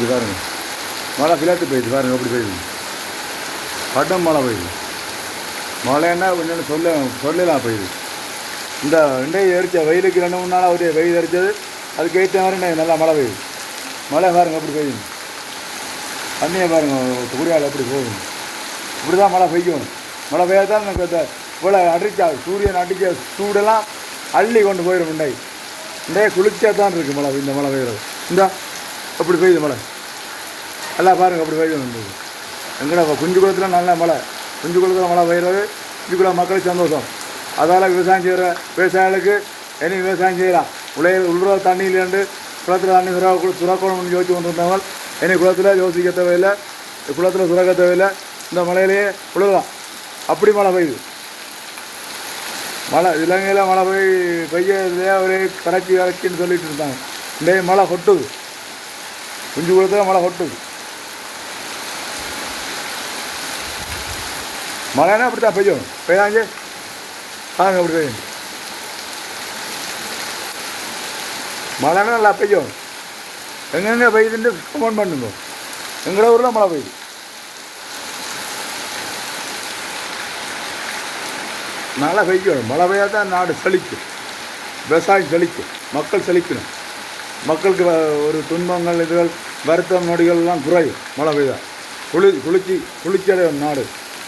இது பாருங்க, மழை விளையாட்டு பெய்யுது பாருங்க, எப்படி பெய்யுது. கடும் மழை பெய்யுது. மழைன்னா கொஞ்சம் சொல்லலாம் பெய்யுது. இந்த இண்டையை எரிச்ச வெயிலுக்கு 2-3 நாளாக ஒரு வெயில் எரிச்சது, அதுக்கு ஏற்ற மாதிரி நல்லா மழை பெய்யுது. மழை பாருங்க எப்படி பெய்யுது. தண்ணியை பாருங்க குடியால் எப்படி போகுது. இப்படி தான் மழை பெய்யும். மழை பெய்யாதான் எனக்கு இந்த இவ்வளோ அடித்தா சூரியன் அடித்த சூடெல்லாம் அள்ளி கொண்டு போயிடும். இண்டையே குளிர்ச்சியாக தான் இருக்குது மழை. இந்த மழை பெய்யுறது இந்த அப்படி பெய்யுது மழை. எல்லாம் பாருங்கள் அப்படி பெய்யுது. எங்கடா குஞ்சு குளத்தில் நல்ல மழை, குஞ்சு குளத்தில் மழை பெய்கிறது குஞ்சு மக்களுக்கு சந்தோஷம். அதால் விவசாயம் செய்கிற விவசாயிகளுக்கு இனி விவசாயம் செய்யலாம். உள்ள தண்ணியிலேருந்து குளத்தில் தண்ணி சுரக்கணும்னு யோசிச்சு கொண்டு இருந்தவங்க இனி குளத்தில் யோசிக்க தேவையில்லை, குளத்தில் சுரக்க தேவையில்லை. இந்த மழையிலேயே உழுகலாம். அப்படி மழை பெய்யுது. மழை இலங்கையில் மழை பெய்யறதே ஒரே கரைச்சின்னு சொல்லிட்டு இருந்தாங்க. இன்றைய மழை கொட்டுது, குஞ்சு குளத்தில் மழை கொட்டுது. மழைனா அப்படி தான் பெய்யும். பெய்யாஞ்சு பாருங்க அப்படி பெய்யும். மழைனா நல்லா பெய்யும். எங்கெங்கே பெய்யுதுன்னு கமெண்ட் பண்ணுங்க. எங்களோட ஊரில் மழை பெய்யுது. நல்லா பெய்யணும். மழை பெய்யாத தான் நாடு செழிக்கும், விவசாயம் செழிக்கும், மக்கள் செழிக்கணும். மக்களுக்கு ஒரு துன்பங்கள் இதுகள் வருத்தம் நொடிகள்லாம் குறையும். மழை பெய்தா குளிர்ச்சியடையும் நாடு.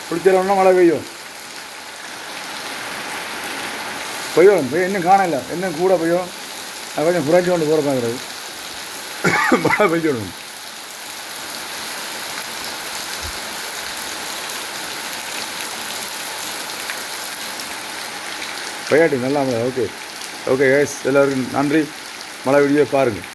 குளிர்ச்சியடையணும்னா மழை பெய்யும். இன்னும் காணல, இன்னும் கூட பெய்யும். அது கொஞ்சம் குறைஞ்சி கொண்டு போகிற பார்க்குறது. மழை பெய்யணும். பெய்யாட்டி நல்லா மழை. ஓகே ஓகே எஸ், எல்லோருக்கும் நன்றி. மழை வீடியோ பாருங்கள்.